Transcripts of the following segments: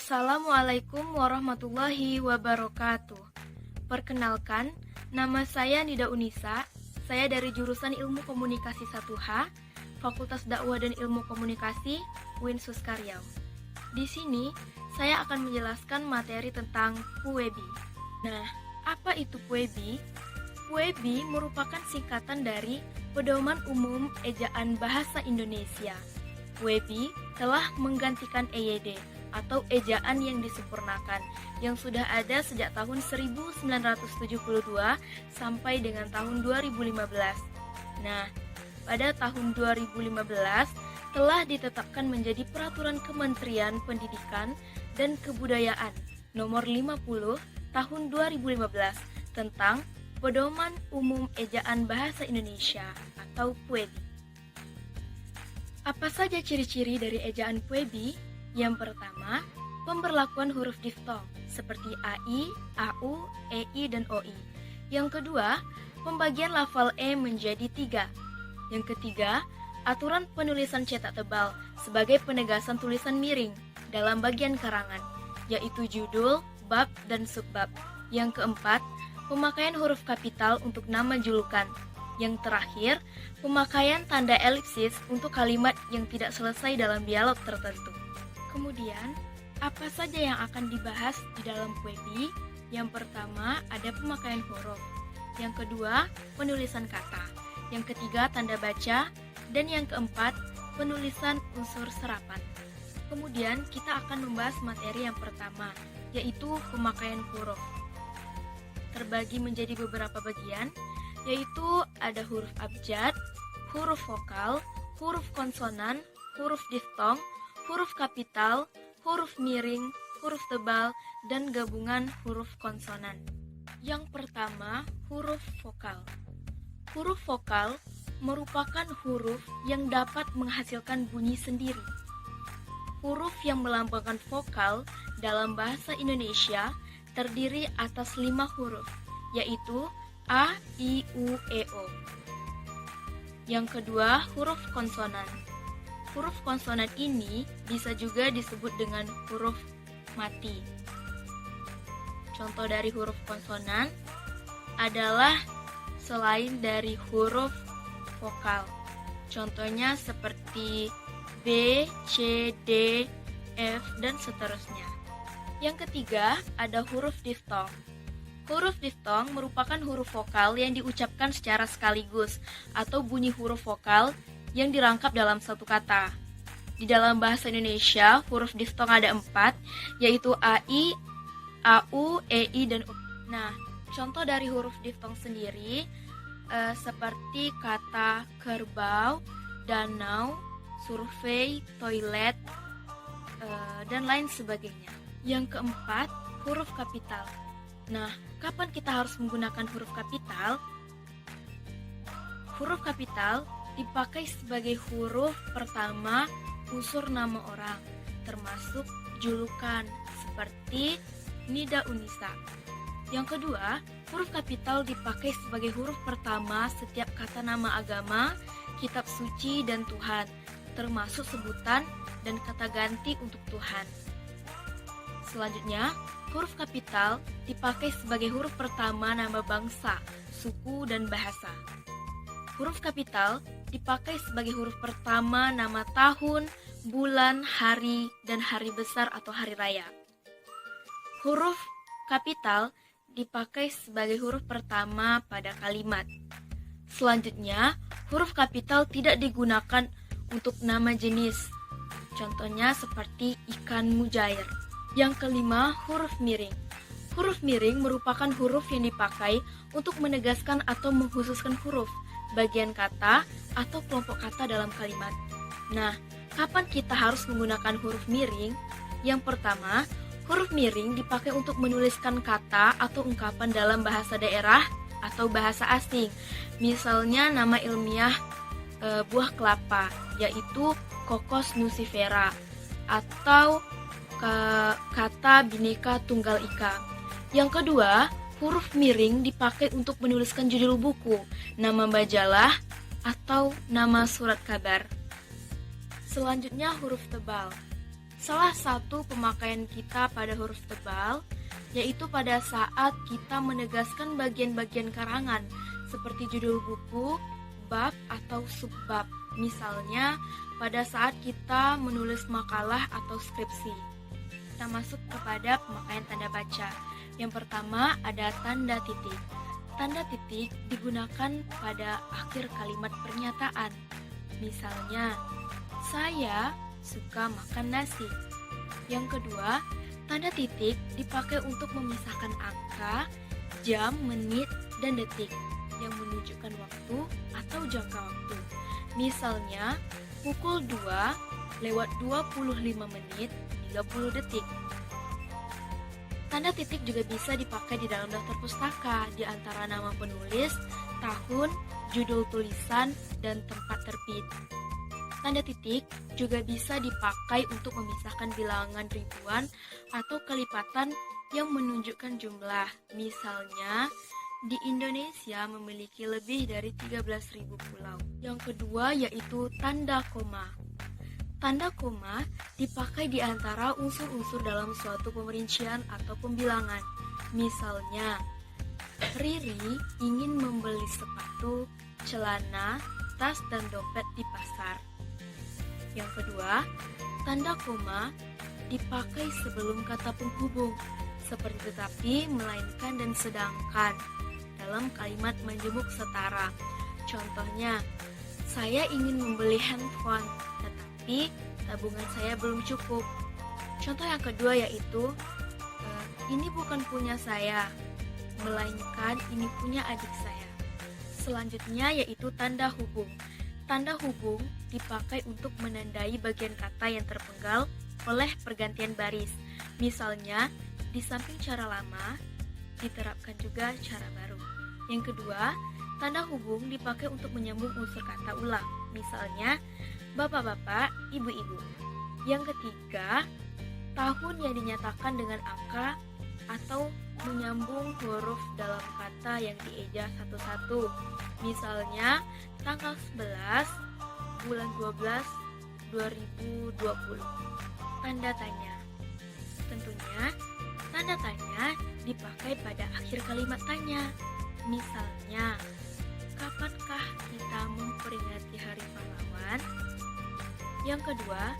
Assalamualaikum warahmatullahi wabarakatuh. Perkenalkan, nama saya Nida Unisa. Saya dari jurusan Ilmu Komunikasi 1H, Fakultas Dakwah dan Ilmu Komunikasi, UIN Suskaryau. Di sini, saya akan menjelaskan materi tentang PUEBI. Nah, apa itu PUEBI? PUEBI merupakan singkatan dari Pedoman Umum Ejaan Bahasa Indonesia. PUEBI telah menggantikan EYD atau ejaan yang disempurnakan yang sudah ada sejak tahun 1972 sampai dengan tahun 2015. Nah, pada tahun 2015 telah ditetapkan menjadi Peraturan Kementerian Pendidikan dan Kebudayaan Nomor 50 Tahun 2015 tentang Pedoman Umum Ejaan Bahasa Indonesia atau PUEBI. Apa saja ciri-ciri dari ejaan PUEBI? Yang pertama, pemberlakuan huruf diftong seperti AI, AU, EI, dan OI. Yang kedua, pembagian lafal E menjadi 3. Yang ketiga, aturan penulisan cetak tebal sebagai penegasan tulisan miring dalam bagian karangan, yaitu judul, bab, dan subbab. Yang keempat, pemakaian huruf kapital untuk nama julukan. Yang terakhir, pemakaian tanda elipsis untuk kalimat yang tidak selesai dalam dialog tertentu. Kemudian, apa saja yang akan dibahas di dalam PUEBI? Yang pertama, ada pemakaian huruf. Yang kedua, penulisan kata. Yang ketiga, tanda baca. Dan yang keempat, penulisan unsur serapan. Kemudian, kita akan membahas materi yang pertama, yaitu pemakaian huruf. Terbagi menjadi beberapa bagian, yaitu ada huruf abjad, huruf vokal, huruf konsonan, huruf diftong, huruf kapital, huruf miring, huruf tebal, dan gabungan huruf konsonan. Yang pertama, huruf vokal. Huruf vokal merupakan huruf yang dapat menghasilkan bunyi sendiri. Huruf yang melambangkan vokal dalam bahasa Indonesia terdiri atas 5 huruf, yaitu A, I, U, E, O. Yang kedua, huruf konsonan. Huruf konsonan ini bisa juga disebut dengan huruf mati. Contoh dari huruf konsonan adalah selain dari huruf vokal. Contohnya seperti B, C, D, F, dan seterusnya. Yang ketiga, ada huruf diftong. Huruf diftong merupakan huruf vokal yang diucapkan secara sekaligus atau bunyi huruf vokal yang dirangkap dalam satu kata. Di dalam bahasa Indonesia, huruf diftong ada 4, yaitu AI, AU, EI, dan U. Nah, contoh dari huruf diftong sendiri seperti kata kerbau, danau, survei, toilet, dan lain sebagainya. Yang keempat, huruf kapital. Nah, kapan kita harus menggunakan huruf kapital? Huruf kapital dipakai sebagai huruf pertama unsur nama orang, termasuk julukan seperti Nida Unisa. Yang kedua, huruf kapital dipakai sebagai huruf pertama setiap kata nama agama, kitab suci, dan Tuhan, termasuk sebutan dan kata ganti untuk Tuhan. Selanjutnya, huruf kapital dipakai sebagai huruf pertama nama bangsa, suku, dan bahasa. Huruf kapital dipakai sebagai huruf pertama nama tahun, bulan, hari, dan hari besar atau hari raya. Huruf kapital dipakai sebagai huruf pertama pada kalimat. Selanjutnya, huruf kapital tidak digunakan untuk nama jenis. Contohnya seperti ikan mujair. Yang kelima, huruf miring. Huruf miring merupakan huruf yang dipakai untuk menegaskan atau mengkhususkan huruf, bagian kata, atau kelompok kata dalam kalimat. Nah, kapan kita harus menggunakan huruf miring? Yang pertama, huruf miring dipakai untuk menuliskan kata atau ungkapan dalam bahasa daerah atau bahasa asing. Misalnya nama ilmiah buah kelapa, yaitu Cocos nucifera, atau kata Bhinneka Tunggal Ika. Yang kedua, huruf miring dipakai untuk menuliskan judul buku, nama majalah, atau nama surat kabar. Selanjutnya, huruf tebal. Salah satu pemakaian kita pada huruf tebal yaitu pada saat kita menegaskan bagian-bagian karangan seperti judul buku, bab, atau subbab. Misalnya pada saat kita menulis makalah atau skripsi. Kita masuk kepada pemakaian tanda baca. Yang pertama ada tanda titik. Tanda titik digunakan pada akhir kalimat pernyataan. Misalnya, saya suka makan nasi. Yang kedua, tanda titik dipakai untuk memisahkan angka, jam, menit, dan detik yang menunjukkan waktu atau jangka waktu. Misalnya, pukul 2:25 30 detik. Tanda titik juga bisa dipakai di dalam daftar pustaka, di antara nama penulis, tahun, judul tulisan, dan tempat terbit. Tanda titik juga bisa dipakai untuk memisahkan bilangan ribuan atau kelipatan yang menunjukkan jumlah. Misalnya, di Indonesia memiliki lebih dari 13.000 pulau. Yang kedua yaitu tanda koma. Tanda koma dipakai di antara unsur-unsur dalam suatu pemerincian atau pembilangan. Misalnya, Riri ingin membeli sepatu, celana, tas, dan dompet di pasar. Yang kedua, tanda koma dipakai sebelum kata penghubung, seperti tetapi, melainkan, dan sedangkan dalam kalimat menjemuk setara. Contohnya, saya ingin membeli handphone, tetapi tabungan saya belum cukup. Contoh yang kedua yaitu, ini bukan punya saya, melainkan ini punya adik saya. Selanjutnya yaitu tanda hubung. Tanda hubung dipakai untuk menandai bagian kata yang terpenggal oleh pergantian baris. Misalnya, di samping cara lama, diterapkan juga cara baru. Yang kedua, tanda hubung dipakai untuk menyambung unsur kata ulang. Misalnya, bapak-bapak, ibu-ibu. Yang ketiga, tahun yang dinyatakan dengan angka atau menyambung huruf dalam kata yang dieja satu-satu. Misalnya, tanggal 11 bulan 12 2020. Tanda tanya. Tentunya, tanda tanya dipakai pada akhir kalimat tanya. Misalnya, kapankah kita memperingati Hari Pahlawan? Yang kedua,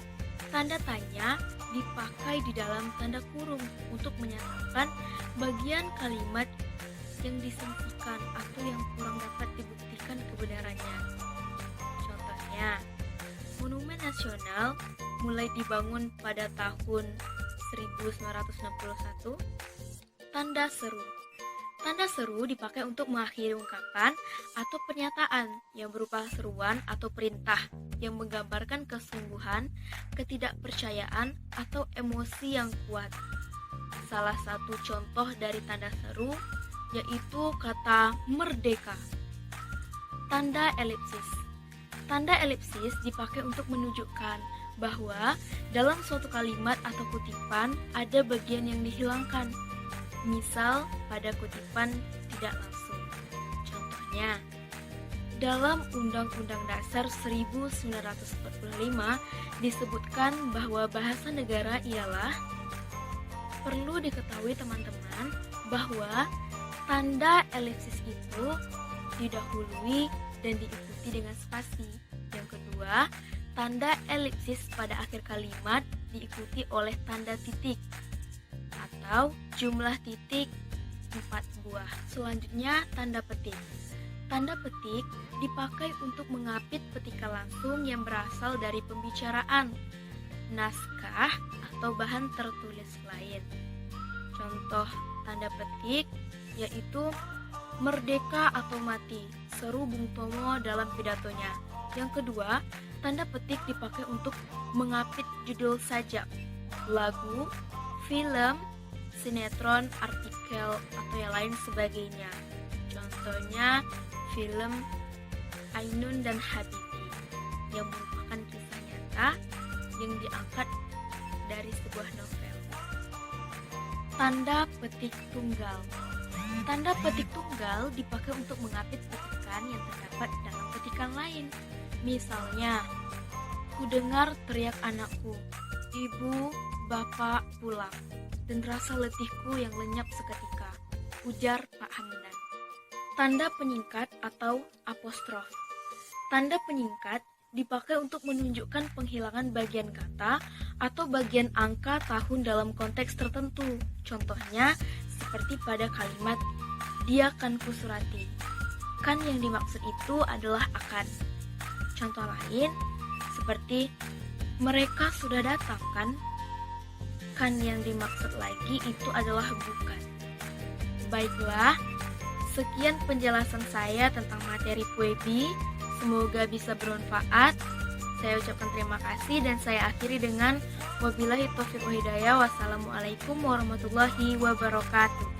tanda tanya dipakai di dalam tanda kurung untuk menyatakan bagian kalimat yang disangsikan atau yang kurang dapat dibuktikan kebenarannya. Contohnya, Monumen Nasional mulai dibangun pada tahun 1961. Tanda seru. Tanda seru dipakai untuk mengakhiri ungkapan atau pernyataan yang berupa seruan atau perintah yang menggambarkan kesungguhan, ketidakpercayaan, atau emosi yang kuat. Salah satu contoh dari tanda seru yaitu kata merdeka. Tanda elipsis. Tanda elipsis dipakai untuk menunjukkan bahwa dalam suatu kalimat atau kutipan ada bagian yang dihilangkan. Misal pada kutipan tidak langsung. Contohnya, dalam Undang-Undang Dasar 1945 disebutkan bahwa bahasa negara ialah, perlu diketahui teman-teman bahwa tanda elipsis itu didahului dan diikuti dengan spasi. Yang kedua, tanda elipsis pada akhir kalimat diikuti oleh tanda titik atau jumlah titik 4 buah. Selanjutnya, tanda petik. Tanda petik dipakai untuk mengapit petikan langsung yang berasal dari pembicaraan, naskah, atau bahan tertulis lain. Contoh tanda petik yaitu merdeka atau mati, seru Bung Tomo dalam pidatonya. Yang kedua, tanda petik dipakai untuk mengapit judul sajak, lagu, film, sinetron, artikel, atau yang lain sebagainya. Contohnya film Ainun dan Habibi yang merupakan kisah nyata yang diangkat dari sebuah novel. Tanda petik tunggal. Tanda petik tunggal dipakai untuk mengapit petikan yang terdapat dalam petikan lain. Misalnya, ku dengar teriak anakku, Ibu, bapak pulang, dan rasa letihku yang lenyap seketika, ujar Pak Hamdan. Tanda penyingkat atau apostrof. Tanda penyingkat dipakai untuk menunjukkan penghilangan bagian kata atau bagian angka tahun dalam konteks tertentu. Contohnya, seperti pada kalimat, dia kan Kusurati. Kan yang dimaksud itu adalah akan. Contoh lain, seperti, mereka sudah datang kan? Kan yang dimaksud lagi itu adalah bukan. Baiklah, sekian penjelasan saya tentang materi Puebi. Semoga bisa bermanfaat. Saya ucapkan terima kasih dan saya akhiri dengan wabillahi taufiq wal hidayah. Wassalamualaikum warahmatullahi wabarakatuh.